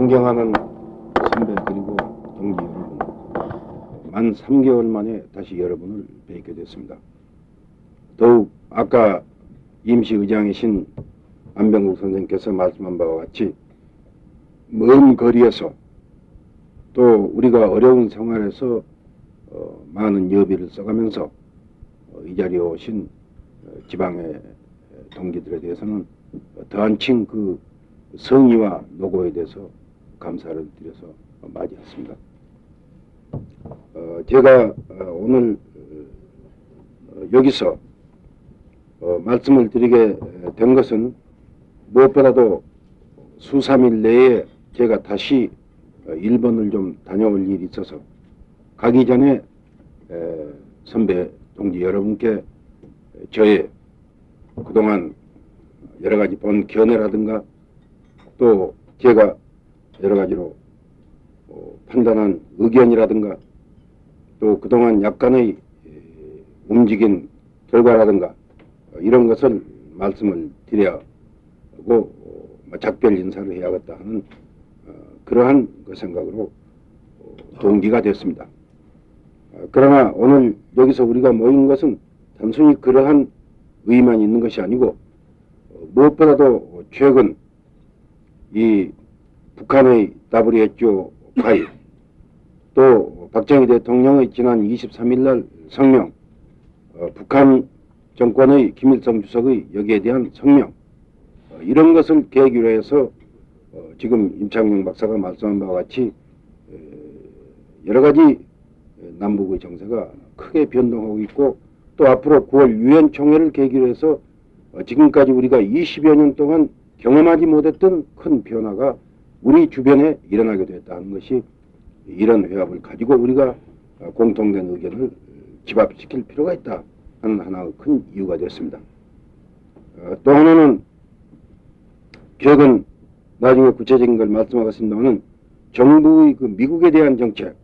존경하는 선배 그리고 동기 여러분, 만 3개월 만에 다시 여러분을 뵙게 됐습니다. 더욱 아까 임시의장이신 안병국 선생님께서 말씀한 바와 같이 먼 거리에서 또 우리가 어려운 생활에서 많은 여비를 써가면서 이 자리에 오신 지방의 동기들에 대해서는 더한층 그 성의와 노고에 대해서 감사를 드려서 맞이했습니다. 제가 오늘 여기서 말씀을 드리게 된 것은 무엇보다도 수삼일 내에 제가 다시 일본을 좀 다녀올 일이 있어서 가기 전에 선배 동지 여러분께 저의 그동안 여러 가지 본 견해라든가 또 제가 여러 가지로 판단한 의견이라든가 또 그동안 약간의 움직인 결과라든가 이런 것을 말씀을 드려야 하고 작별 인사를 해야겠다 하는 그러한 그 생각으로 동기가 됐습니다. 그러나 오늘 여기서 우리가 모인 것은 단순히 그러한 의의만 있는 것이 아니고 무엇보다도 최근 이 북한의 WHO 가입 또 박정희 대통령의 지난 23일 날 성명, 북한 정권의 김일성 주석의 여기에 대한 성명, 이런 것을 계기로 해서 지금 임창용 박사가 말씀한 바와 같이 여러 가지 남북의 정세가 크게 변동하고 있고 또 앞으로 9월 유엔 총회를 계기로 해서 지금까지 우리가 20여 년 동안 경험하지 못했던 큰 변화가 우리 주변에 일어나게 됐다는 것이 이런 회합을 가지고 우리가 공통된 의견을 집합시킬 필요가 있다 하는 하나의 큰 이유가 됐습니다. 또 하나는 최근 나중에 구체적인 걸 말씀하겠습니다만 정부의 그 미국에 대한 정책,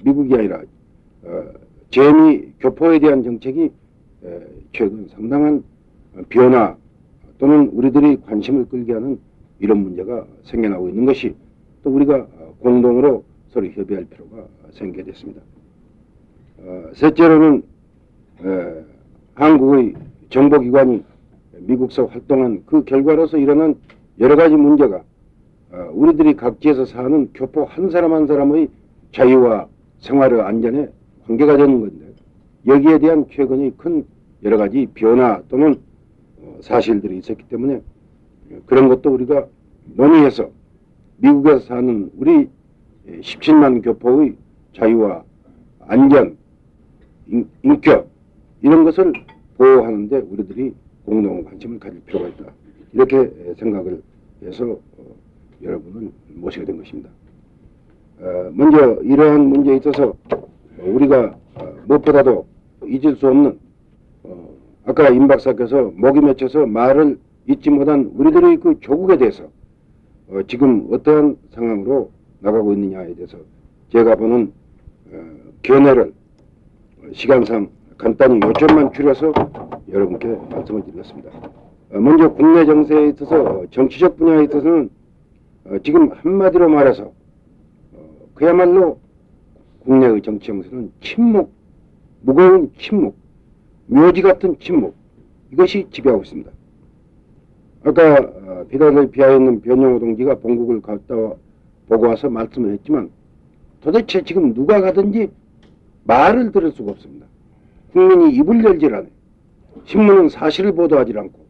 미국이 아니라 재미 교포에 대한 정책이 최근 상당한 변화 또는 우리들이 관심을 끌게 하는 이런 문제가 생겨나고 있는 것이 또 우리가 공동으로 서로 협의할 필요가 생기게 됐습니다. 셋째로는 한국의 정보기관이 미국서 활동한 그 결과로서 일어난 여러 가지 문제가 우리들이 각지에서 사는 교포 한 사람 한 사람의 자유와 생활의 안전에 관계가 되는 건데 여기에 대한 최근의 큰 여러 가지 변화 또는 사실들이 있었기 때문에 그런 것도 우리가 논의해서 미국에서 사는 우리 17만 교포의 자유와 안전, 인격 이런 것을 보호하는데 우리들이 공동 관심을 가질 필요가 있다. 이렇게 생각을 해서 여러분을 모시게 된 것입니다. 먼저 이러한 문제에 있어서 우리가 무엇보다도 잊을 수 없는 아까 임 박사께서 목이 맺혀서 말을 잊지 못한 우리들의 그 조국에 대해서 지금 어떠한 상황으로 나가고 있느냐에 대해서 제가 보는 견해를 시간상 간단히 요점만 줄여서 여러분께 말씀을 드리겠습니다. 먼저 국내 정세에 있어서 정치적 분야에 있어서는 지금 한마디로 말해서 그야말로 국내의 정치 정세는 침묵, 무거운 침묵, 묘지 같은 침묵 이것이 지배하고 있습니다. 아까 필라델피아에 있는 변영호 동지가 본국을 갔다 보고 와서 말씀을 했지만 도대체 지금 누가 가든지 말을 들을 수가 없습니다. 국민이 입을 열질 않아요. 신문은 사실을 보도하지 않고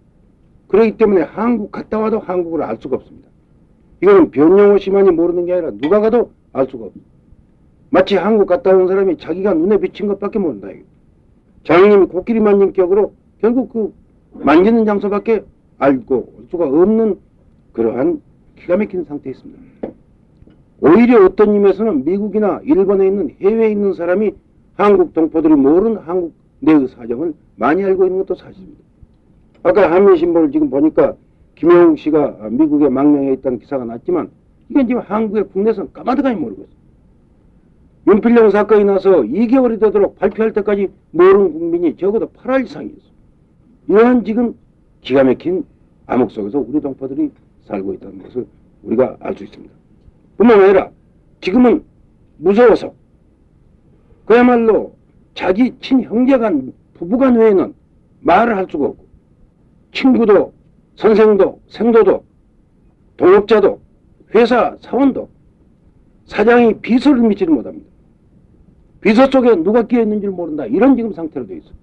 그렇기 때문에 한국 갔다 와도 한국을 알 수가 없습니다. 이거는 변영호 씨만이 모르는 게 아니라 누가 가도 알 수가 없어요. 마치 한국 갔다 온 사람이 자기가 눈에 비친 것밖에 모른다. 장님이 코끼리 만진 격으로 결국 그 만지는 장소밖에 알고 올 수가 없는 그러한 기가 막힌 상태에 있습니다. 오히려 어떤 의미에서는 미국이나 일본에 있는 해외에 있는 사람이 한국 동포들이 모르는 한국 내의 사정을 많이 알고 있는 것도 사실입니다. 아까 한민신보를 지금 보니까 김영욱 씨가 미국에 망명해 있다는 기사가 났지만 이건 지금 한국의 국내에서는 까마득하게 모르고 있어요. 윤필령 사건이 나서 2개월이 되도록 발표할 때까지 모르는 국민이 적어도 8월 이상이 있어요. 이러한 지금 기가 막힌 암흑 속에서 우리 동포들이 살고 있다는 것을 우리가 알 수 있습니다. 뿐만 아니라 지금은 무서워서 그야말로 자기 친형제간 부부간 외에는 말을 할 수가 없고 친구도 선생도 생도도 동업자도 회사 사원도 사장이 비서를 믿지를 못합니다. 비서 속에 누가 끼어 있는지를 모른다. 이런 지금 상태로 되어 있어요.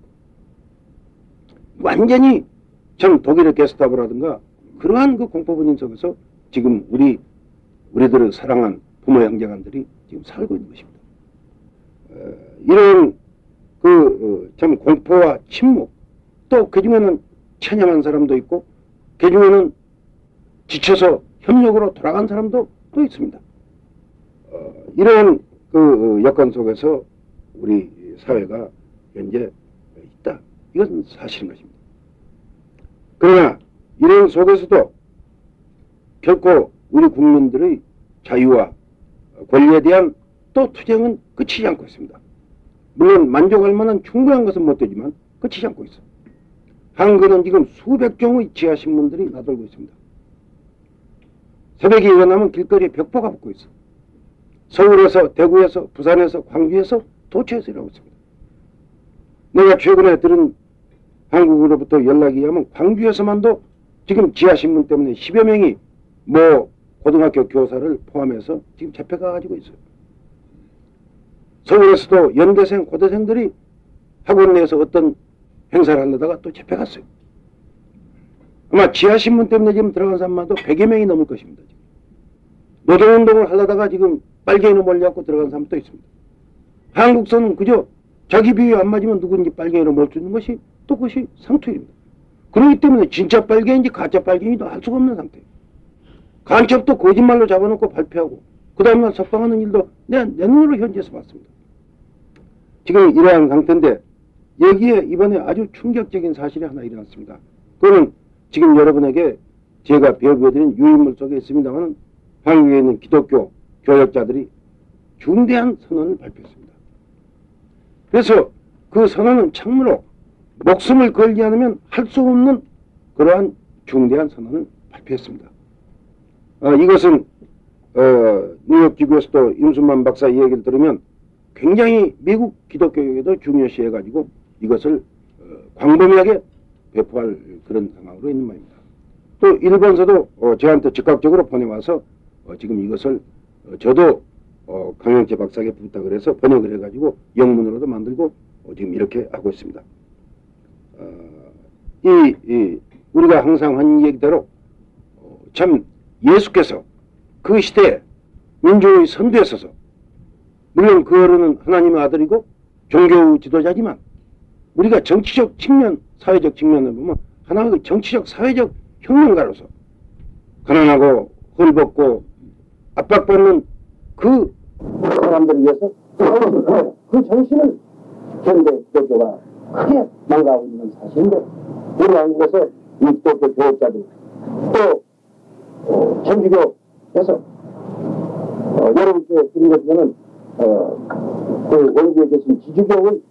완전히 전 독일의 게스타브라든가 그러한 그 공포 분위기 속에서 지금 우리들을 사랑한 부모 형제간들이 지금 살고 있는 것입니다. 이런 참 공포와 침묵, 또 그 중에는 체념한 사람도 있고 그 중에는 지쳐서 협력으로 돌아간 사람도 또 있습니다. 이런 여건 속에서 우리 사회가 현재 있다. 이것은 사실인 것입니다. 그러나 이런 속에서도 결코 우리 국민들의 자유와 권리에 대한 또 투쟁은 그치지 않고 있습니다. 물론 만족할 만한 충분한 것은 못 되지만 그치지 않고 있어. 한국에는 지금 수백 종의 지하신문들이 나돌고 있습니다. 새벽에 일어나면 길거리에 벽보가 붙고 있어. 서울에서, 대구에서, 부산에서, 광주에서, 도처에서 일하고 있습니다. 내가 최근에 들은 한국으로부터 연락이 오면 광주에서만도 지금 지하신문 때문에 10여 명이 고등학교 교사를 포함해서 지금 잡혀가 가지고 있어요. 서울에서도 연대생, 고대생들이 학원 내에서 어떤 행사를 하려다가 또 잡혀갔어요. 아마 지하신문 때문에 지금 들어간 사람만도 100여 명이 넘을 것입니다. 지금. 노동운동을 하려다가 지금 빨갱이로 몰려갖고 들어간 사람도 있습니다. 한국서는 그저 자기 비위에 안 맞으면 누군지 빨갱이로 몰 수 있는 것이 또 그것이 상투입니다. 그렇기 때문에 진짜 빨갱이인지 가짜 빨갱이도 알 수가 없는 상태예요. 간첩도 거짓말로 잡아놓고 발표하고 그 다음날 석방하는 일도 내 눈으로 현지에서 봤습니다. 지금 이러한 상태인데 여기에 이번에 아주 충격적인 사실이 하나 일어났습니다. 그거는 지금 여러분에게 제가 배워드린 유인물 속에 있습니다만 한국에 있는 기독교 교역자들이 중대한 선언을 발표했습니다. 그래서 그 선언은 참으로 목숨을 걸지 않으면 할 수 없는 그러한 중대한 선언을 발표했습니다. 이것은 뉴욕 기구에서도 임순만 박사 이야기를 들으면 굉장히 미국 기독교에도 중요시해가지고 이것을 광범위하게 배포할 그런 상황으로 있는 모양입니다. 또 일본서도 저한테 즉각적으로 보내와서 지금 이것을 저도 강영재 박사에게 부탁을 해서 번역을 해가지고 영문으로도 만들고 지금 이렇게 하고 있습니다. 우리가 항상 한 얘기대로 참 예수께서 그 시대에 민주의 선두에 서서 물론 그 어른은 하나님의 아들이고 종교 지도자지만 우리가 정치적 측면, 사회적 측면을 보면 하나의 정치적, 사회적 혁명가로서 가난하고 헐벗고 압박받는 그 사람들을 위해서 그 정신을 현대 기독교가 크게 망가하고 있는 사실인데 우리 한국에서 이 기독교 교육자들 또 천주교에서 여러분께 드린 것 중에는 그 원주에 계신 지주교의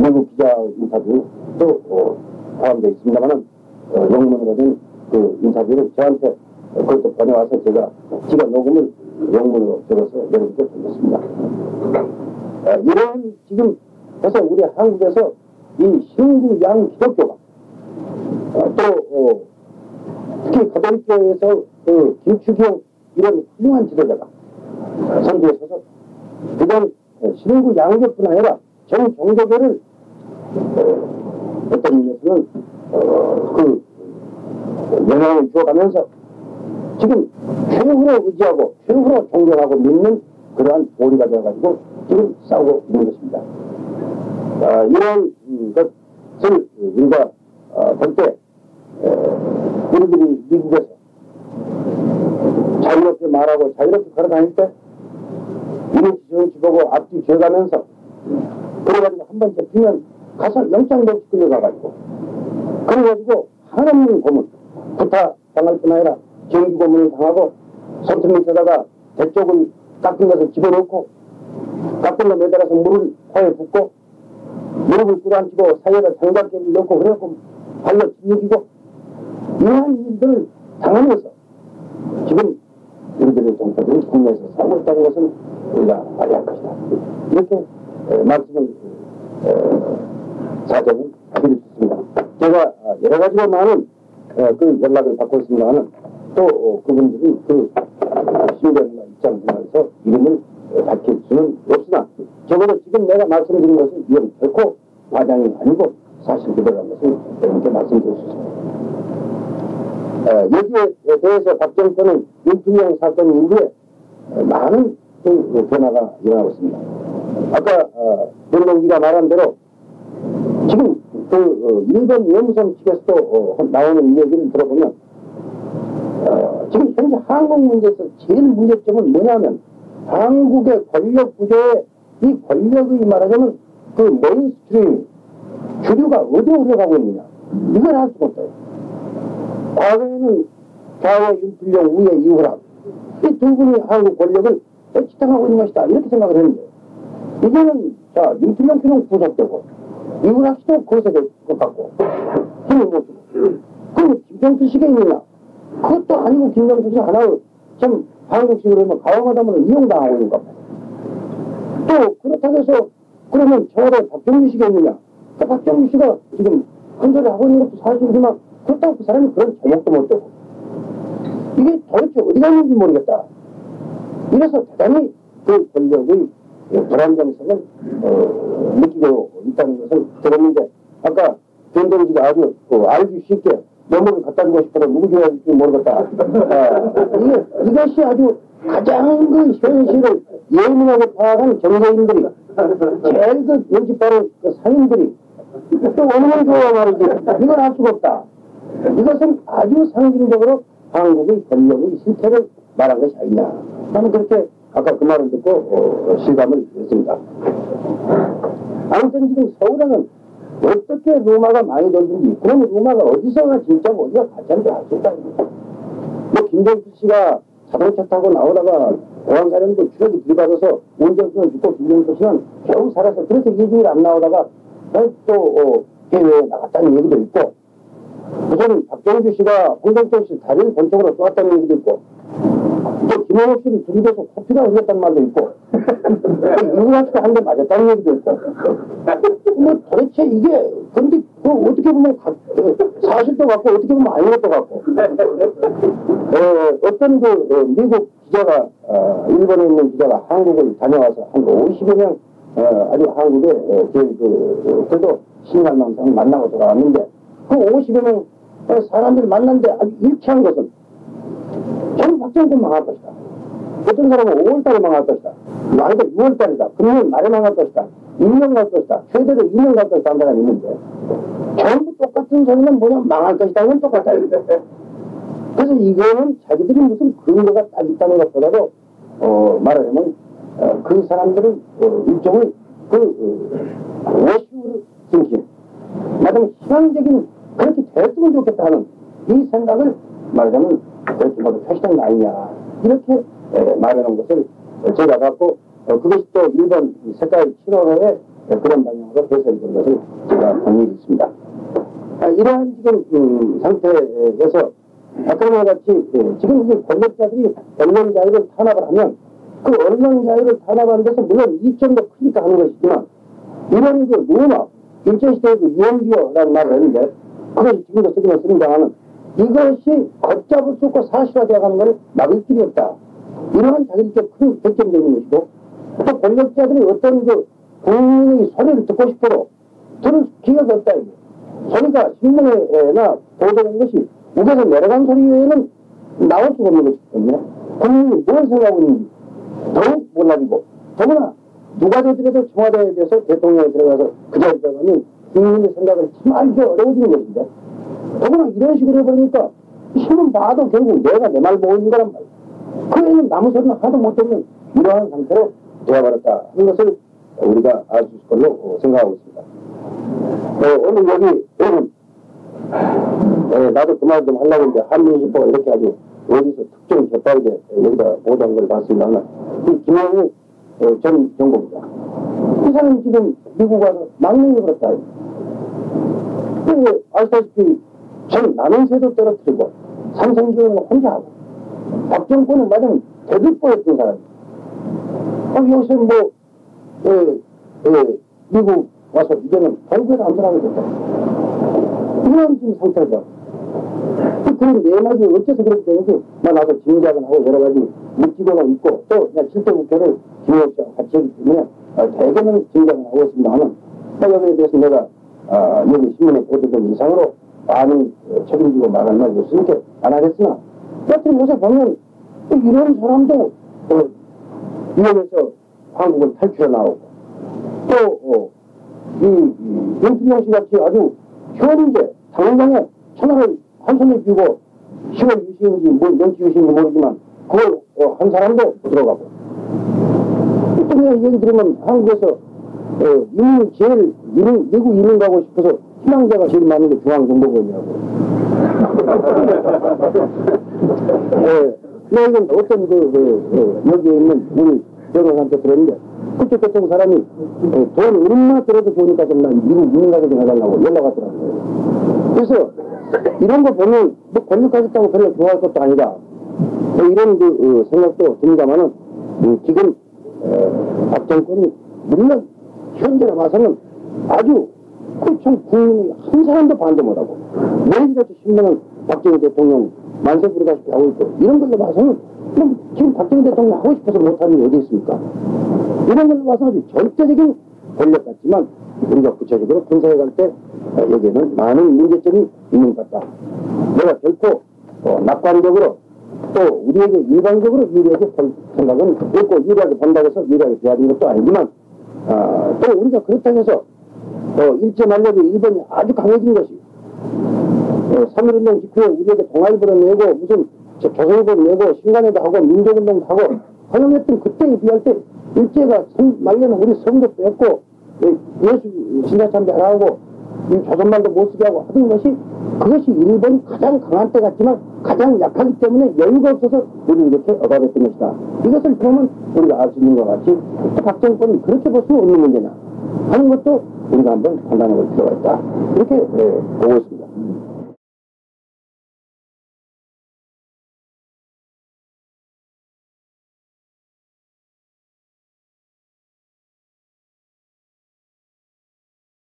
미국 기자 인터뷰도 포함되어 있습니다만은 영문으로 된 그 인터뷰를 저한테 그것도 보내와서 제가 녹음을 영문으로 들어서 여러분께 드렸습니다. 이런 지금 그래서 우리 한국에서 이 신구양 기독교가 또 특히 가톨릭교에서 그 김추경 이런 훌륭한 지도자가 선두에 서서 그건 신구 양교뿐 아니라 전 종교계를 어떤 의미에서는 그 영향을 주어가면서 지금 최후로 의지하고 최후로 존경하고 믿는 그러한 도리가 되어가지고 지금 싸우고 있는 것입니다. 이런 것을 우리가 볼 때 우리들이 미국에서 자유롭게 말하고 자유롭게 걸어다닐 때 이런 지정치 보고 앞뒤 죄가면서 그래가지고 한번 잡히면 가서 영장도 없이 끌려가가지고 그래가지고 한없는 고문 구타 당할 뿐 아니라 정기 고문을 당하고 손톱 밑에다가 대쪽을 깎은 것을 집어넣고 깎은 거 매달아서 물을 코에 붓고 무릎을 꿇어앉히고 사이에다 장갑개를 넣고 그래갖고 발로 찔러주고 이러한 일들을 당하면서 지금 우리들의 정부들이 국내에서 살고 있다는 것은 우리가 알아야 할 것이다. 이렇게 말씀을 사정을 드릴 수 있습니다. 제가 여러 가지로 많은 그 연락을 받고 있습니다만 또 그분들이 그 신변과 입장 등에서 이름을 밝힐 수는 없으나 적어도 지금 내가 말씀드린 것은 이건 결코 과장이 아니고 사실 그대로라는 것을 여러분께 말씀드릴 수 있습니다. 여기에 대해서 박정권은 윤필영 사건 이후에 많은 그 변화가 일어나고 있습니다. 아까 변동기가 말한 대로 지금 그 일본 외무성 측에서도 나오는 얘기를 들어보면 지금 현재 한국 문제에서 제일 문제점은 뭐냐면 한국의 권력 구조에 이 권력의 말하자면 그 메인스트림 주류가 어디로 흘러가고 있느냐 이걸 알 수가 없어요. 과거에는 좌우의 윤필영 우의 이후라 이 두 분이 한국 권력을 지탱하고 있는 것이다 이렇게 생각을 했는데 이제는 자 윤필영 씨는 구속되고 이후라 씨도 거세될 것 같고 힘을 못 주고 그럼 김정수 씨가 있느냐 그것도 아니고 김정수 씨 하나를 참 한국식으로 하면 가와마담으로 이용당하고 있는 겁니다. 또 그렇다고 해서 그러면 청와대 박정희 씨가 있느냐 그 박정희 씨가 지금 큰 소리 하고 있는 것도 사실이지만 그렇다고 그 사람이 그런 제목도 못 되고 이게 도대체 어디 갔는지 모르겠다. 이래서 대단히 그 권력의 불안정성을 느끼고 있다는 것을 들었는데 아까 변동지가 아주 알기 쉽게 면목을 갖다 주고 싶어도 누구 줘야 할지 모르겠다. 이것이 아주 가장 그 현실을 예민하게 파악한 정서인들이 제일 그 눈치 빠른 그 상인들이 또 어느 걸 줘야 말이지 이걸 알 수가 없다. 이것은 아주 상징적으로 한국의 권력의 실태를 말한 것이 아니냐. 나는 그렇게 아까 그 말을 듣고 실감을 했습니다. 아무튼 지금 서울에는 어떻게 루머가 많이 돌든지 그런 루머가 어디서가 진짜고 어디가 가짜인지 알 수 있다는 거죠. 뭐 김정수 씨가 자동차 타고 나오다가 공항사령부 추적이 들이받아서 운전수는 죽고 김정수 씨는 겨우 살아서 그렇게 일주일 안 나오다가 또 해외에 나갔다는 얘기도 있고 우선 박정주 씨가 홍성철 씨 다리를 본쪽으로 쏘았다는 얘기도 있고 또 김영옥 씨를 죽이고서 코피가 흘렸다는 말도 있고 이구락 씨가 한 대 맞았다는 얘기도 있고 뭐 도대체 이게 근데 그 어떻게 보면 사실도 같고 어떻게 보면 아닌 것도 같고 어떤 그 미국 기자가 일본에 있는 기자가 한국을 다녀와서 한 50여 명 아주 한국에 제일 그래도 신간망상 만나고 돌아왔는데 그 50여 명 사람들 만났는데 아주 일치한 것은 저는 박정권 망할 것이다. 어떤 사람은 5월달에 망할 것이다. 아니다 6월달이다. 금년 말에 망할 것이다. 1년 갈 것이다. 최대로 2년 갈 것이다. 한 사람이 있는데 전부 똑같은 소리는 뭐냐 망할 것이다. 는 똑같다. 그래서 이거는 자기들이 무슨 근거가 딱 있다는 것보다도 말하자면 그 사람들은 일종의 워시우를 중심 마침 희망적인 그렇게 됐으면 좋겠다 하는 이 생각을 말하자면 그렇게 모두 표시된 거 아니냐 이렇게 말하는 것을 제가 갖고 그것이 또 일본 색깔 7월호에 그런 방향으로 해석이 된 것을 제가 본 일이 있습니다. 이러한 지금 상태에서 아까 같이 지금 이 권력자들이 언론 자유를 탄압을 하면 그 언론 자유를 탄압하는 데서 물론 이점도 크니까 하는 것이지만 이런 그 루머 일제시대의 그 유언비어라는 말을 했는데 그것이 지금도 쓰기는 쓰는다마는 이것이 걷잡을 수 없고 사실화되어가는 것을 막을 길이 없다. 이러한 자기들께 큰 득점되는 것이고 또 권력자들이 어떤 그 국민의 소리를 듣고 싶어도 들을 기회가 없다. 이게. 소리가 신문에나 보도된 것이 우겨서 내려간 소리 외에는 나올 수가 없는 것이기 때문에 국민이 뭘 생각하고 있는지 더욱 몰라지고 더구나 누가 되더라도 청와대에 대해서 대통령에 들어가서 그 자리에 들어가면 국민의 생각을 참 알기 어려워지는 것인데 더구나 이런 식으로 해버리니까 신문 봐도 결국 내가 내 말 보고 있는 거란 말이야. 그 애는 남의 소리는 하도 못 듣는 이러한 상태로 되어버렸다 하는 것을 우리가 알 수 있을 걸로 생각하고 있습니다. 오늘 여기 나도 그 말 좀 하려고 했는데 한민식보가 이렇게 아주 어디서 특정 재빠르게 여기다 보도한 걸 봤습니다만 이 김영우 전 정보입니다. 이 사람이 지금 미국 와서 망명을 그랬다. 아시다시피 전 나는 새도 떨어뜨리고 삼성기업은 혼자 하고 박정권은 맞으면 대들보였던 사람이에요. 요새 뭐 미국 와서 이제는 결국에는 안 들어가게 됐다. 이런 지금 상태죠. 그런 내막이 어째서 그렇게 되는지 난 나도 짐작은 하고 여러 가지 느끼고는 있고 또 그냥 실제 국회를 김영욱 씨와 같이 하기 때문에 대개는 짐작은 하고 있습니다만 여기에 대해서 내가 여기 신문에 보도된 이상으로 많은 책임지고 말할 말이 없으니까 안 하겠으나 여튼 요새 보면 이런 사람도 위험해서 한국을 탈출해 나오고 또 윤준영 씨 같이 아주 현재 당장에 천하를 한 손에 쥐고 10월 유신인지 뭐 명치 유신인지 모르지만 그걸 한 사람도 들어가고 또 내가 얘기 들으면 한국에서 미국 이민 가고 싶어서 희망자가 제일 많은 게 중앙정보원이라고. 내가 이건 어떤 여기에 있는 우리 변호사한테 들었는데 국제교통 사람이 돈 얼마 들어도 좋으니까 좀 난 미국 이민 가게 좀 해달라고 연락 왔더라고요. 그래서 이런 거 보면 뭐 권력가졌다고 별로 좋아할 것도 아니다. 이런 생각도 듭니다만은 지금 박정권이 물론 현재로 봐서는 아주 참 국민이 한 사람도 반대 못하고 매일같이 신문은 박정희 대통령 만세 부르다시피 하고 있고 이런 걸로 봐서는 지금 박정희 대통령 하고 싶어서 못하는 게 어디 있습니까? 이런 걸로 봐서는 절대적인 권력 같지만 우리가 구체적으로 군사에 갈 때 여기에는 많은 문제점이 있는 것 같다. 내가 결코 낙관적으로 또 우리에게 일반적으로 유리하게 볼 생각은 없고 유리하게 본다고 해서 유리하게 대하는 것도 아니지만 또 우리가 그렇다고 해서 일제만료의 일본이 아주 강해진 것이 3.1운동 직후에 우리에게 동아일보를 내고 무슨 조선일보를 내고 신간에도 하고 민족운동도 하고 허용했던 그때에 비할 때 일제가 말려는 우리 성도 뺐고 예수 신자참배 하라고 조선말도 못쓰게 하고 하던 것이 그것이 일본이 가장 강한 때 같지만 가장 약하기 때문에 여유가 없어서 우리는 이렇게 억압했던 것이다. 이것을 보면 우리가 알 수 있는 것 같이 또 박정권은 그렇게 볼 수는 없는 문제냐 하는 것도 우리가 한번 판단해 볼 필요가 있다. 이렇게 보고 있습니다.